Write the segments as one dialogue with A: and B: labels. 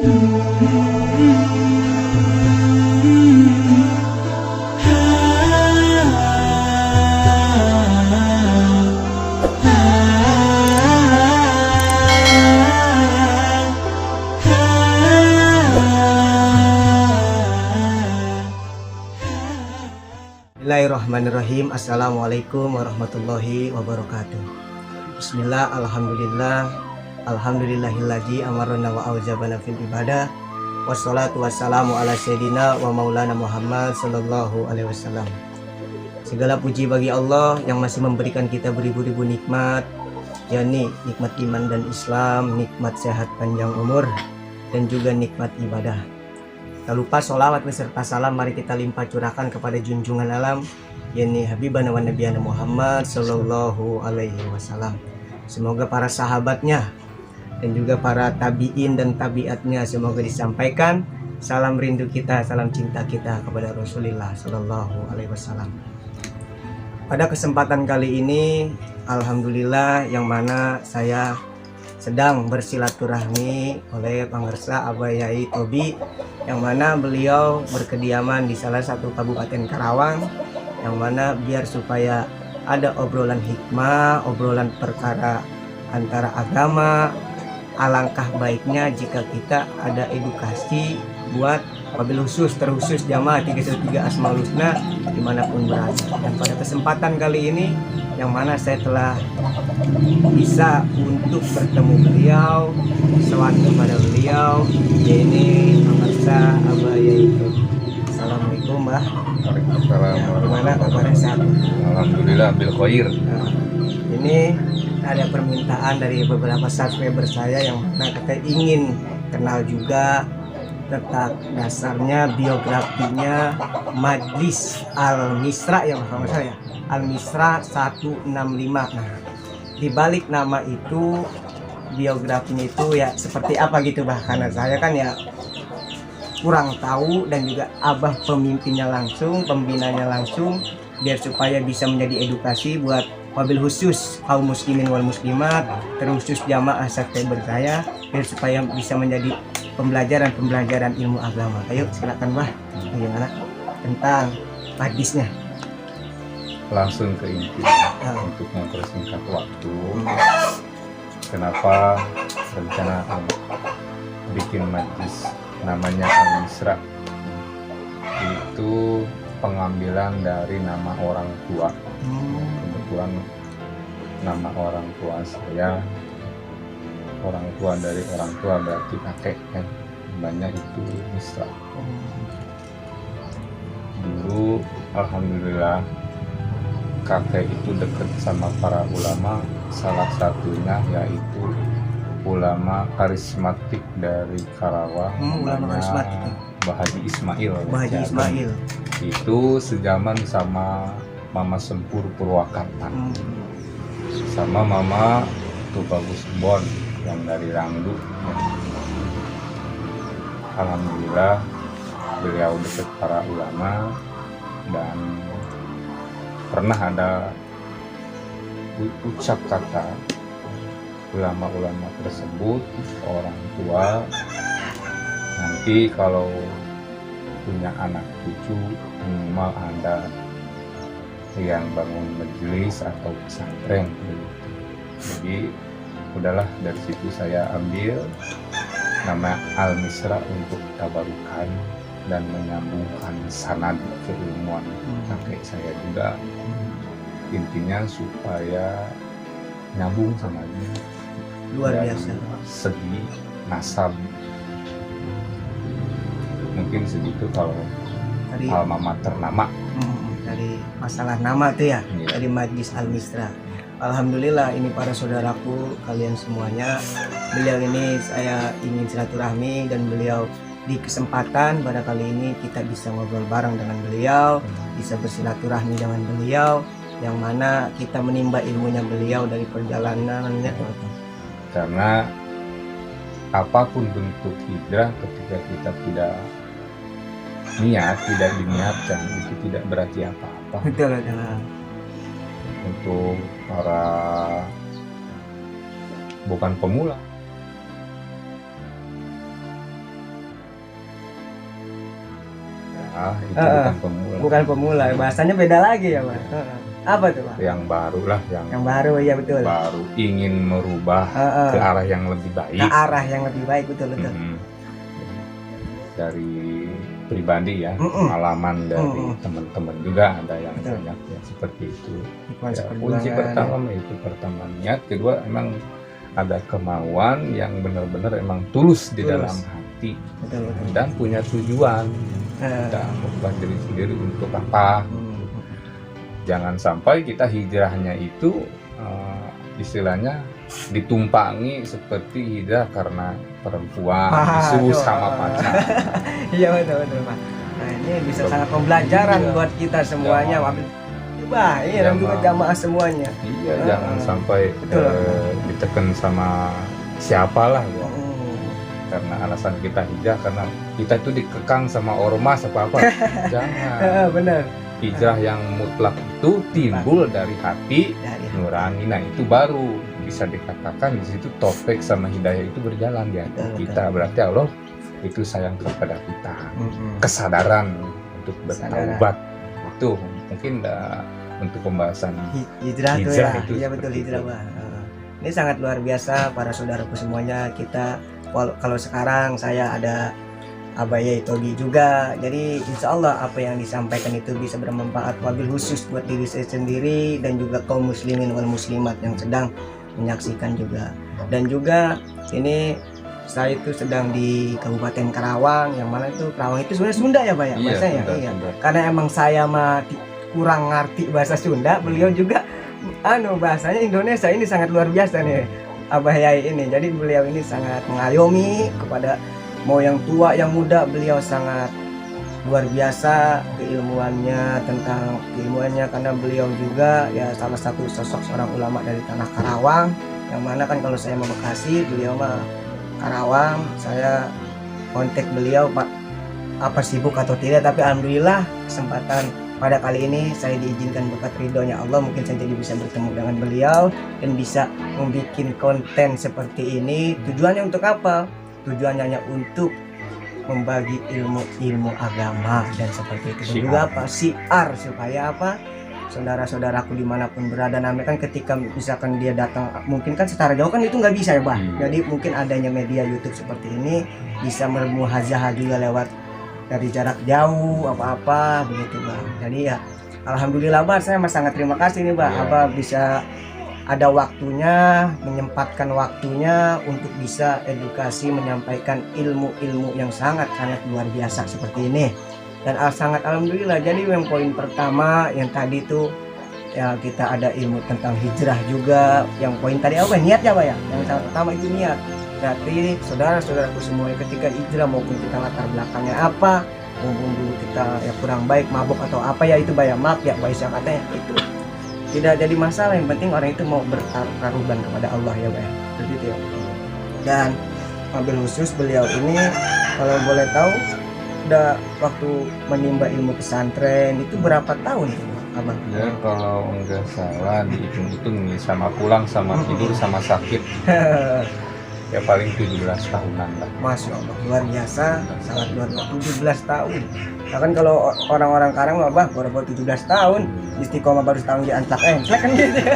A: Bismillahirrahmanirrahim. Assalamualaikum warahmatullahi wabarakatuh. Bismillah, alhamdulillah, alhamdulillahilladzi amarna wa aujabana fil ibadah. Wassalatu wassalamu ala sayyidina wa maulana Muhammad sallallahu alaihi wasallam. Segala puji bagi Allah yang masih memberikan kita beribu-ribu nikmat, yakni nikmat iman dan Islam, nikmat sehat panjang umur, dan juga nikmat ibadah. Tak lupa sholawat beserta salam mari kita limpah curahkan kepada junjungan alam, yakni Habibana wa Nabiyana Muhammad sallallahu alaihi wasallam. Semoga para sahabatnya dan juga para tabiin dan tabiatnya semoga disampaikan salam rindu kita, salam cinta kita kepada Rasulullah sallallahu alaihi wasallam. Pada kesempatan kali ini, alhamdulillah, yang mana saya sedang bersilaturahmi oleh Pangarsa Abah Yai Tobi, yang mana beliau berkediaman di salah satu kabupaten Karawang, yang mana biar supaya ada obrolan hikmah, obrolan perkara antara agama. Alangkah baiknya jika kita ada edukasi buat wabil khusus terkhusus jamaah 313 Asmaul Husna dimanapun berada. Dan pada kesempatan kali ini yang mana saya telah bisa untuk bertemu beliau, selawat kepada beliau, yaitu Pangarsa Abah Yai Tobi. Assalamualaikum, Mbah.
B: Waalaikumsalam.
A: Gimana kabarnya, sehat?
B: Alhamdulillah bil khair.
A: Nah, ini ada permintaan dari beberapa subscriber saya yang mana katanya ingin kenal juga tentang dasarnya biografinya Majlis Al-Misra, yang kalau saya Al-Misra 165. Nah, di balik nama itu, biografinya itu ya seperti apa gitu, bahkan saya kan ya kurang tahu, dan juga Abah pemimpinnya langsung, pembinanya langsung, biar supaya bisa menjadi edukasi buat wabil khusus kaum muslimin wal muslimat, terkhusus jamaah subscriber saya, biar supaya bisa menjadi pembelajaran ilmu agama. Ayo silakan, Bah, bagaimana tentang majlisnya?
B: Langsung ke inti untuk mempersingkat waktu. Kenapa rencana bikin majlis namanya Al-Misra? Itu pengambilan dari nama orang tua. Kebetulan nama orang tua saya, orang tua dari orang tua berarti kakek kan, banyak itu Misra. Dulu alhamdulillah kakek itu dekat sama para ulama, salah satunya yaitu ulama karismatik dari Karawang, namanya Mbah Haji Ismail.
A: Mbah Haji Ismail
B: itu sejaman sama Mama Sempur Purwakarta, sama Mama Tubagus Bon yang dari Rangdu. Alhamdulillah beliau dekat para ulama, dan pernah ada ucap kata ulama-ulama tersebut, orang tua nanti kalau punya anak cucu minimal ada yang bangun majelis atau pesantren gitu. Jadi udahlah, dari situ saya ambil nama Al-Misra untuk tabarukan dan menyambungkan sanad keilmuan kakek saya juga. Intinya supaya nyambung sama dia,
A: luar biasa
B: segi nasab. Mungkin segitu kalau
A: dari
B: alma mater nama.
A: Dari masalah nama tuh ya,
B: Iya.
A: dari Majlis Al-Misra. Alhamdulillah, ini para saudaraku kalian semuanya, beliau ini saya ingin silaturahmi, dan beliau di kesempatan pada kali ini kita bisa ngobrol bareng dengan beliau, bisa bersilaturahmi dengan beliau, yang mana kita menimba ilmunya beliau dari perjalanannya.
B: Karena apapun bentuk hijrah, ketika kita tidak niat, tidak diniatkan, itu tidak berarti apa-apa.
A: Betul, betul.
B: Untuk para bukan pemula, itu bukan pemula.
A: Bukan pemula, bahasanya beda lagi ya Pak. Apa tuh Pak?
B: Yang baru lah,
A: Yang baru ya betul.
B: baru ingin merubah ke arah yang lebih baik.
A: Ke arah yang lebih baik, betul.
B: Dari pribadi ya, pengalaman dari teman-teman juga ada yang banyak ya seperti itu. Ya, kunci pertama itu pertama niat, kedua emang ada kemauan yang benar-benar emang tulus di dalam hati.
A: Betul.
B: Dan punya tujuan. Kita merubah diri sendiri untuk apa? Jangan sampai kita hijrahnya itu istilahnya ditumpangi seperti hijrah karena perempuan disuruh sama pacar.
A: Iya betul Pak. Nah ini bisa sangat pembelajaran buat kita semuanya. Wah ini dan juga jamaah semuanya.
B: Iya jangan sampai ditekan sama siapalah ya. Karena alasan kita hijrah karena kita itu dikekang sama ormas apa jangan.
A: Benar.
B: Hijrah yang mutlak itu timbul dari hati nurani. Nah itu baru bisa dikatakan di situ taufik sama hidayah itu berjalan di hati kita. Berarti Allah itu sayang kepada kita. Kesadaran untuk bertaubat itu mungkin untuk pembahasan
A: hijrah
B: itu
A: ya betul hijrah Pak. Ini sangat luar biasa para saudaraku semuanya. Kita kalau sekarang saya ada Abaya Togi juga, jadi insya Allah apa yang disampaikan itu bisa bermanfaat wabil khusus buat diri saya sendiri dan juga kaum muslimin wal muslimat yang sedang menyaksikan juga. Dan juga ini saya itu sedang di Kabupaten Karawang, yang mana itu Karawang itu sebenarnya Sunda ya Pak ya, bahasanya iya. Karena emang saya mah kurang ngerti bahasa Sunda, beliau juga bahasanya Indonesia ini sangat luar biasa nih Abah Yai ini. Jadi beliau ini sangat mengayomi kepada mau yang tua yang muda, beliau sangat luar biasa keilmuannya karena beliau juga ya salah satu sosok seorang ulama dari tanah Karawang, yang mana kan kalau saya mau Bekasi, beliau mah Karawang. Saya kontak beliau Pak apa sibuk atau tidak, tapi alhamdulillah kesempatan pada kali ini saya diizinkan berkat ridhonya Allah mungkin saya jadi bisa bertemu dengan beliau dan bisa membuat konten seperti ini. Tujuannya untuk apa? Tujuannya hanya untuk membagi ilmu agama dan seperti itu. Dan juga apa? Syiar supaya apa? Saudara-saudaraku dimanapun berada, namanya kan ketika misalkan dia datang, mungkin kan secara jauh kan itu nggak bisa ya Bah. Jadi mungkin adanya media YouTube seperti ini bisa bermuhazah juga lewat dari jarak jauh apa-apa begitu Bah. Jadi ya alhamdulillah Bah, saya sangat terima kasih nih Bah, Abah bisa ada waktunya, menyempatkan waktunya untuk bisa edukasi, menyampaikan ilmu-ilmu yang sangat-sangat luar biasa seperti ini. Dan sangat alhamdulillah. Jadi yang poin pertama yang tadi itu ya kita ada ilmu tentang hijrah juga. Yang poin tadi apa? Niat ya Pak ya. Yang pertama itu niat. Berarti saudara-saudaraku semua ketika hijrah maupun kita latar belakangnya apa, maupun dulu kita ya kurang baik, mabuk atau apa ya itu Pak ya, maaf ya Pak Isya katanya itu tidak jadi masalah, yang penting orang itu mau bertaruhan kepada Allah ya Pak ya. Begitu ya. Dan mobil khusus beliau ini kalau boleh tahu udah waktu menimba ilmu pesantren itu berapa tahun itu Abang?
B: Ya kalau enggak salah dihitung-hitung sama pulang sama tidur sama sakit ya paling 17 tahunan lah.
A: Masya Allah luar biasa, sangat luar biasa 17 tahun. Nah kan kalau orang-orang Karang Bah baru 17 tahun istiqomah baru setahun di antak kan gitu ya.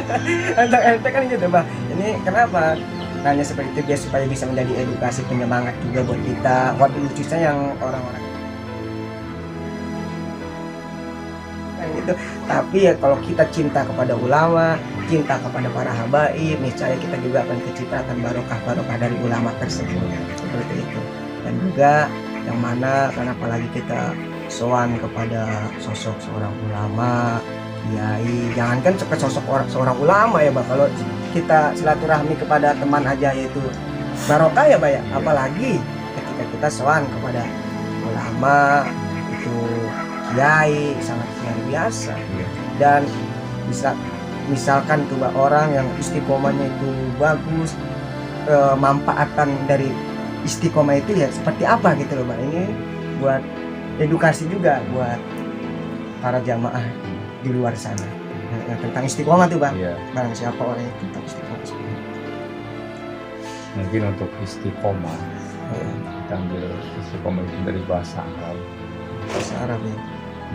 A: Antak kan gitu Bah. Ini kenapa? Nanya seperti itu biar supaya bisa menjadi edukasi penyemangat juga buat kita. Waduh lucunya yang orang-orang gitu. Tapi ya kalau kita cinta kepada ulama, cinta kepada para habaib, niscaya kita juga akan kecipratan barokah dari ulama tersebut seperti itu. Dan juga yang mana karena apalagi kita sowan kepada sosok seorang ulama, kiai, jangankan sosok seorang ulama ya Pak, kalau kita silaturahmi kepada teman aja yaitu barokah ya Pak ya, apalagi ketika kita sowan kepada ulama itu kiai sangat luar biasa. Dan misalkan tuh orang yang istiqomahnya itu bagus, manfaatan dari istiqomah itu ya seperti apa gitu loh Pak. Ini buat edukasi juga buat para jamaah di luar sana tentang istiqomah tuh Bang. Barang siapa orang yang tentang istiqomah.
B: Mungkin untuk istiqomah kita ambil istiqomah itu dari bahasa Arab.
A: bahasa Arab ya.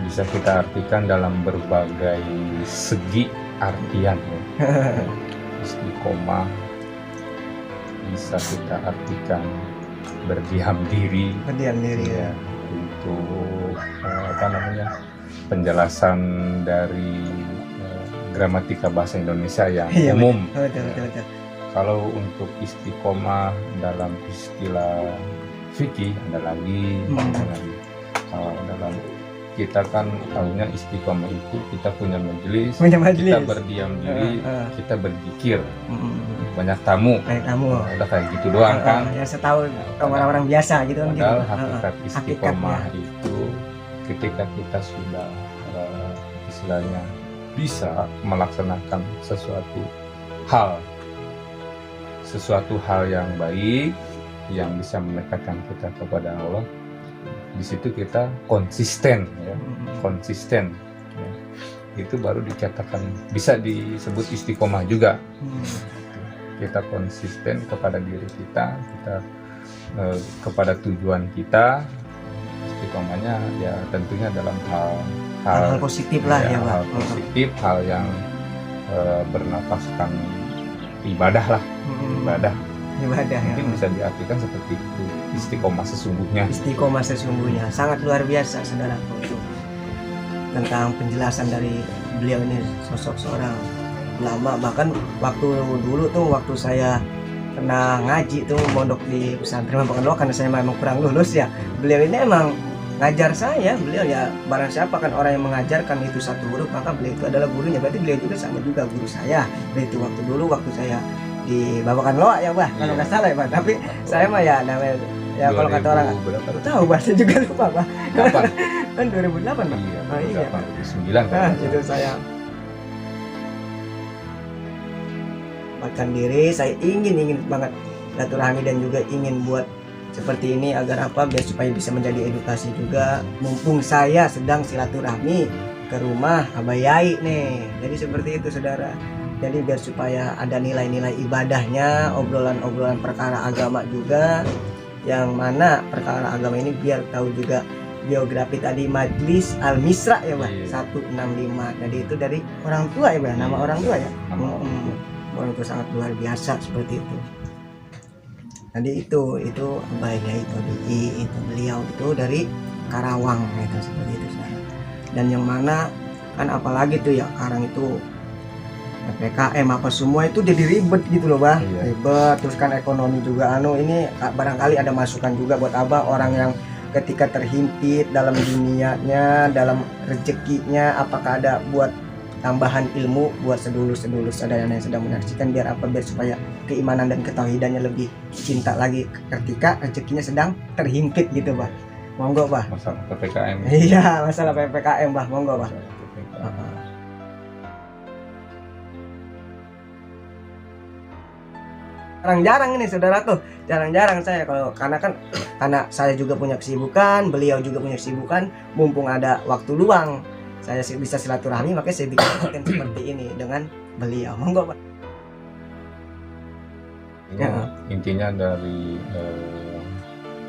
B: Bisa kita artikan dalam berbagai segi artian ya. Istiqomah bisa kita artikan berdiam diri
A: Berdiam diri ya.
B: ya, untuk penjelasan dari gramatika bahasa Indonesia yang
A: Iya,
B: umum.
A: Betul.
B: Kalau untuk istiqomah dalam istilah fikih ada lagi. Kalau dalam kita kan tahunya istiqomah itu kita punya majelis, kita berdiam diri, kita berzikir, banyak tamu, udah kayak gitu doang kan.
A: Ya setahu orang-orang biasa gitu kan.
B: Padahal hakikat istiqomah itu ketika kita sudah istilahnya bisa melaksanakan sesuatu hal yang baik yang bisa mendekatkan kita kepada Allah, di situ kita konsisten ya. Itu baru dikatakan bisa disebut istiqomah juga. Kita konsisten kepada diri kita kepada tujuan kita. Istiqomahnya ya tentunya dalam hal
A: positif lah ya, Pak.
B: Hal positif, hal yang bernafaskan ibadah lah. Ibadah mungkin
A: ya.
B: bisa diartikan seperti itu, istiqomah sesungguhnya.
A: Sangat luar biasa saudaraku tentang penjelasan dari beliau ini, sosok seorang ulama. Bahkan waktu dulu tuh waktu saya pernah ngaji tuh mondok di pesantren Pengendok, karena saya memang kurang lulus ya, beliau ini emang ngajar saya. Beliau ya barang siapa kan orang yang mengajarkan itu satu huruf maka beliau itu adalah gurunya, berarti beliau juga sama juga guru saya. Itu waktu dulu waktu saya di Babakan Loa ya Bah, kalau nggak salah ya Bah. Tapi saya mah ya namanya ya kalau kata orang tahu bahasa juga lupa Bah. Kan 2008 Bah.
B: Iya, 2009 kan.
A: Itu saya bahkan diri saya ingin banget silaturahmi dan juga ingin buat seperti ini agar apa, biar supaya bisa menjadi edukasi juga. Mumpung saya sedang silaturahmi ke rumah Abah Yai nih, jadi seperti itu saudara. Jadi biar supaya ada nilai-nilai ibadahnya, obrolan-obrolan perkara agama juga, yang mana perkara agama ini biar tahu juga biografi tadi Majlis Al Misra ya Bah, 165. Jadi itu dari orang tua ya Bah, nama orang tua ya. Orang tua sangat luar biasa seperti itu. Jadi itu abahnya itu beliau itu dari Karawang itu seperti itu saudara. Dan yang mana kan apalagi tuh ya sekarang itu PPKM apa semua itu jadi ribet gitu loh Bah. Ribet, terus kan ekonomi juga ini barangkali ada masukan juga buat Abah, orang yang ketika terhimpit dalam dunianya, dalam rezekinya, apakah ada buat tambahan ilmu buat sedulur-sedulur saudara yang sedang menyaksikan, biar supaya keimanan dan ketauhidannya lebih cinta lagi ketika rezekinya sedang terhimpit gitu Bah. Monggo Bah.
B: Masalah PPKM.
A: Iya, masalah PPKM Bah, monggo Bah. Jarang-jarang ini saudara tuh, jarang-jarang saya karena saya juga punya kesibukan, beliau juga punya kesibukan, mumpung ada waktu luang saya bisa silaturahmi, makanya saya bikin konten seperti ini dengan beliau. Monggo Pak.
B: Intinya dari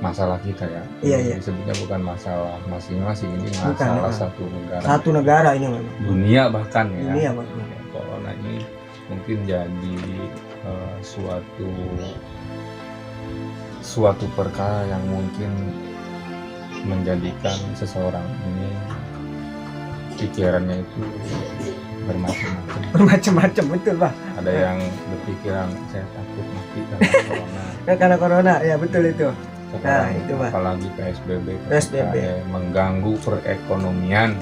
B: masalah kita ya.
A: Iya.
B: Disebutnya bukan masalah masing-masing, ini masalah satu negara.
A: Satu negara ini memang.
B: Dunia bahkan ya.
A: Dunia bahkan.
B: Corona ini mungkin jadi suatu perkara yang mungkin menjadikan seseorang ini pikirannya itu bermacam-macam, betul Pak. Ada yang berpikiran saya takut mati karena corona. Ya betul itu. Sekarang, itu Pak. Apalagi PSBB mengganggu perekonomian.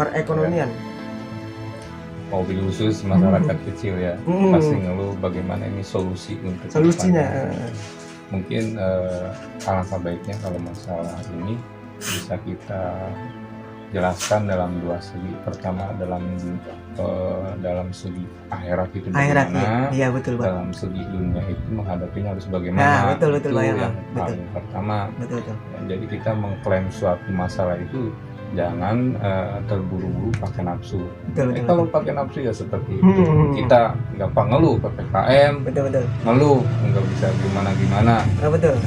B: Mobil khusus masyarakat kecil ya, pasti ngeluh bagaimana ini solusinya. Mungkin alangkah baiknya kalau masalah ini bisa kita jelaskan dalam dua segi. Pertama dalam segi akhirat itu bagaimana, iya, betul, dalam segi dunia itu menghadapinya harus bagaimana. Betul, itu yang paling pertama. Betul. Jadi kita mengklaim suatu masalah itu jangan terburu-buru pakai nafsu. Kalau pakai nafsu ya seperti itu. Kita gampang ngeluh PPKM, ngeluh nggak bisa gimana.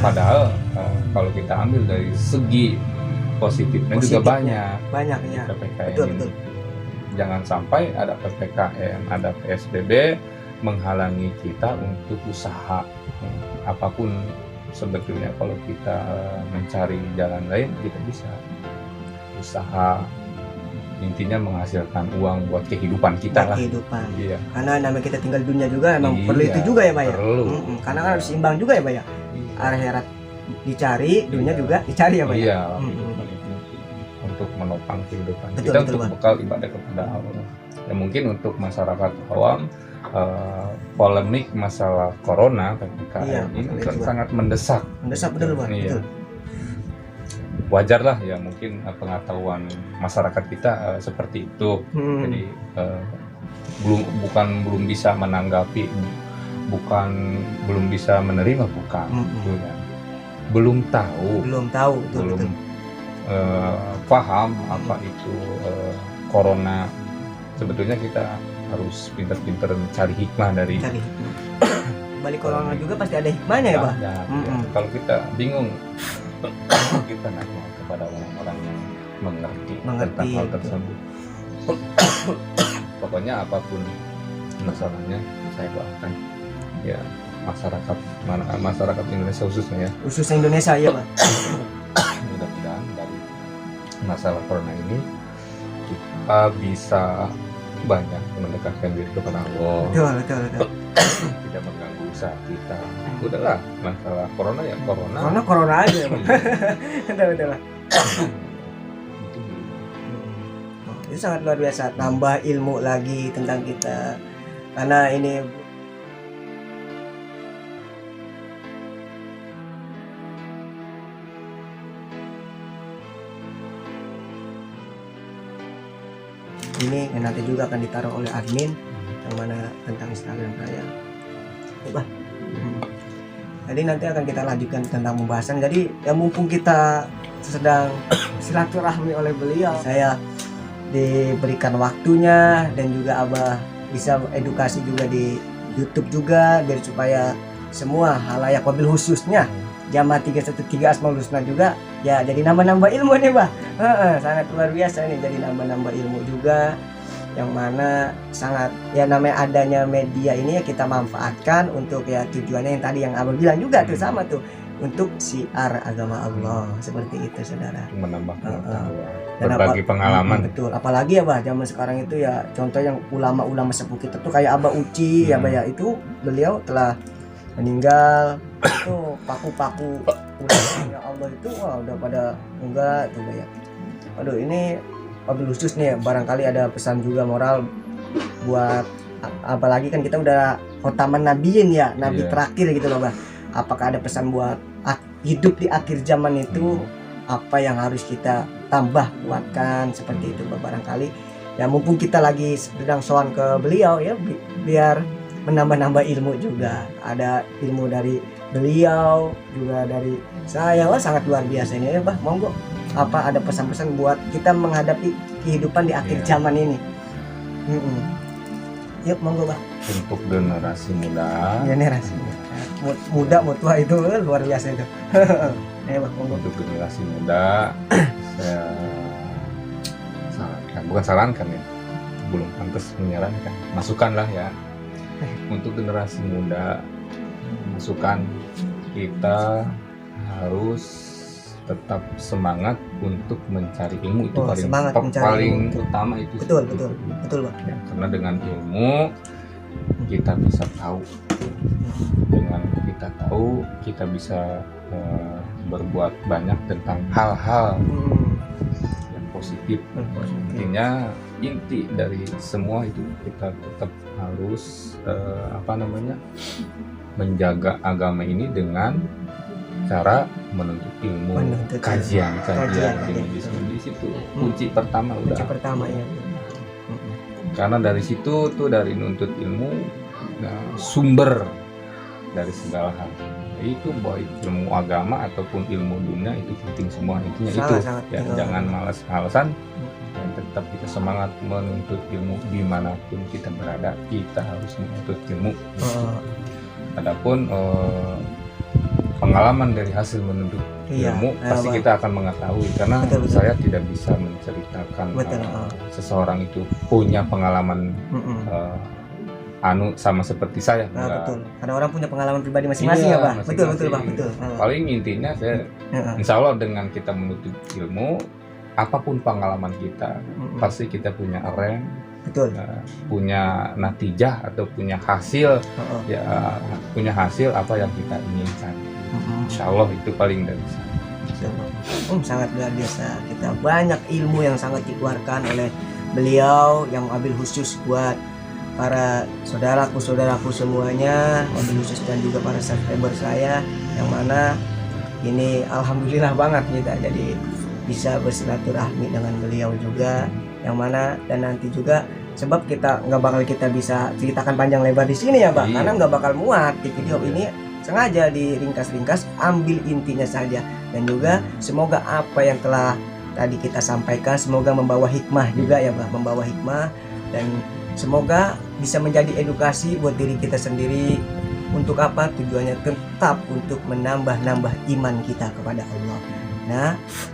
B: Padahal kalau kita ambil dari segi positifnya juga
A: Positifnya.
B: banyak.
A: Banyak ya.
B: PPKM
A: Betul,
B: ini.
A: betul.
B: Jangan sampai ada PPKM, ada PSBB menghalangi kita untuk usaha. Apapun sebetulnya kalau kita mencari jalan lain, kita bisa usaha, intinya menghasilkan uang buat kehidupan kita
A: Buat
B: lah.
A: kehidupan.
B: Iya.
A: Karena namanya kita tinggal di dunia juga emang
B: Iya,
A: perlu itu juga ya Pak ya.
B: perlu.
A: Karena kan harus seimbang juga ya Pak ya. Akhirat dicari, dunia
B: Iya.
A: juga dicari ya Pak ya.
B: Iya,
A: Mm-mm.
B: untuk menopang kehidupan
A: Betul,
B: kita,
A: betul,
B: untuk
A: Bang.
B: bekal ibadah kepada Allah. Ya mungkin untuk masyarakat awam, polemik masalah corona PPKM
A: Iya,
B: ini
A: masalah
B: kan
A: itu, Bang.
B: sangat mendesak.
A: Mendesak betul Pak.
B: Iya.
A: Betul.
B: Wajar lah ya, mungkin pengetahuan masyarakat kita seperti itu. Jadi belum bisa menanggapi, belum bisa menerima, bukan. Gitu kan. Belum tahu,
A: Belum tahu betul,
B: belum
A: betul.
B: paham apa itu corona. Sebetulnya kita harus pintar-pintar mencari hikmah dari
A: Cari hikmah. Balik corona juga pasti ada hikmahnya ya Pak.
B: Ya, kalau kita bingung, kita nanya kepada orang-orang yang mengerti tentang hal tersebut. Pokoknya apapun masalahnya, saya doakan ya masyarakat Indonesia khususnya ya,
A: Khususnya Indonesia ya Pak.
B: mudah-mudahan dari masalah corona ini kita bisa banyak mendekatkan diri kepada Allah,
A: Betul, betul, betul.
B: tidak mengganggu usaha kita. Udahlah, masalah corona ya corona.
A: Corona aja ya Pak. Betul, betul Pak.
B: Itu dulu.
A: Itu sangat luar biasa, tambah ilmu lagi tentang kita. Karena ini yang nanti juga akan ditaruh oleh admin yang mana tentang Instagram saya. Coba. Jadi nanti akan kita lanjutkan tentang pembahasan. Jadi ya mumpung kita sedang silaturahmi oleh beliau, saya diberikan waktunya dan juga Abah bisa edukasi juga di YouTube juga biar supaya semua halayak, wabil khususnya Jamaah 313 Asmaul Husna juga ya jadi nambah-nambah ilmu nih Bah. Sangat luar biasa nih, jadi nambah-nambah ilmu juga yang mana sangat ya, namanya adanya media ini ya kita manfaatkan untuk ya tujuannya yang tadi yang Abah bilang juga tuh, sama tuh, untuk siar agama Allah seperti itu saudara.
B: Menambah pengetahuan,
A: Dan
B: berbagi pengalaman.
A: Betul, apalagi ya Bah zaman sekarang itu ya contoh yang ulama-ulama sepuh kita tuh kayak Abah Uci ya Bah ya, itu beliau telah meninggal, itu paku-paku ulama Allah itu wah udah pada enggak tuh Bah ya. Aduh, ini wabil khusus nih, barangkali ada pesan juga moral buat apalagi kan kita udah khotaman nabiin ya, nabi terakhir gitu loh Bah. Apakah ada pesan buat hidup di akhir zaman itu apa yang harus kita tambah kuatkan seperti itu Bah, barangkali ya mumpung kita lagi sedang sowan ke beliau ya biar menambah-nambah ilmu juga. Ada ilmu dari beliau juga dari saya, wah sangat luar biasa ini ya Bah. Monggo apa ada pesan-pesan buat kita menghadapi kehidupan di akhir zaman ini. Yuk monggo Bah.
B: Untuk generasi muda,
A: Generasi muda mau tua itu luar biasa itu. Bah, monggo.
B: untuk generasi muda saya sarankan, bukan sarankan ya, belum pantas menyarankan, masukkanlah ya. Untuk generasi muda, masukan kita harus tetap semangat untuk mencari ilmu, itu paling utama itu.
A: Betul Pak.
B: Ya, karena dengan ilmu kita bisa tahu, dengan kita tahu kita bisa berbuat banyak tentang hal-hal yang positif. Intinya inti dari semua itu kita tetap harus menjaga agama ini dengan cara menuntut ilmu, kajian di situ kunci pertama udah.
A: Ya.
B: Karena dari situ tuh, dari nuntut ilmu sumber dari segala hal. Itu baik ilmu agama ataupun ilmu dunia itu penting semua, intinya itu ya, jangan malas-malasan, tetap kita semangat menuntut ilmu dimanapun kita berada, kita harus menuntut ilmu. Adapun pengalaman dari hasil menuntut
A: Iya,
B: ilmu pasti
A: Bang.
B: kita akan mengetahui, karena
A: Betul, betul.
B: saya tidak bisa menceritakan
A: Betul,
B: seseorang itu punya pengalaman sama seperti saya. Enggak.
A: Betul. Karena orang punya pengalaman pribadi masing-masing
B: Iya,
A: ya, Bang. Betul,
B: masing-masing.
A: betul, Bang. Betul.
B: Paling intinya saya, insya Allah dengan kita menuntut ilmu, apapun pengalaman kita, pasti kita punya rem,
A: Betul.
B: punya natijah atau punya hasil, ya punya hasil apa yang kita inginkan. Insya Allah itu paling dari saya.
A: Sangat luar biasa. Kita banyak ilmu yang sangat dikeluarkan oleh beliau yang ambil khusus buat para saudaraku semuanya, wabil khusus dan juga para subscriber saya, yang mana ini alhamdulillah banget kita jadi bisa bersilaturahmi dengan beliau juga, yang mana dan nanti juga sebab kita nggak bakal kita bisa ceritakan panjang lebar di sini ya Bang, karena nggak bakal muat di video ini, sengaja diringkas-ringkas, ambil intinya saja, dan juga semoga apa yang telah tadi kita sampaikan semoga membawa hikmah juga ya Bang, membawa hikmah, dan semoga bisa menjadi edukasi buat diri kita sendiri. Untuk apa? Tujuannya tetap untuk menambah iman kita kepada Allah. Nah,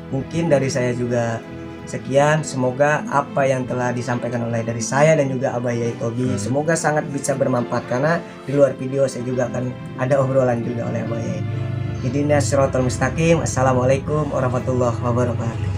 A: mungkin dari saya juga sekian. Semoga apa yang telah disampaikan oleh dari saya dan juga Abah Yai Tobi semoga sangat bisa bermanfaat, karena di luar video saya juga akan ada obrolan juga oleh Abah Yai. Ihdinas siratal mustaqim. Assalamualaikum warahmatullahi wabarakatuh.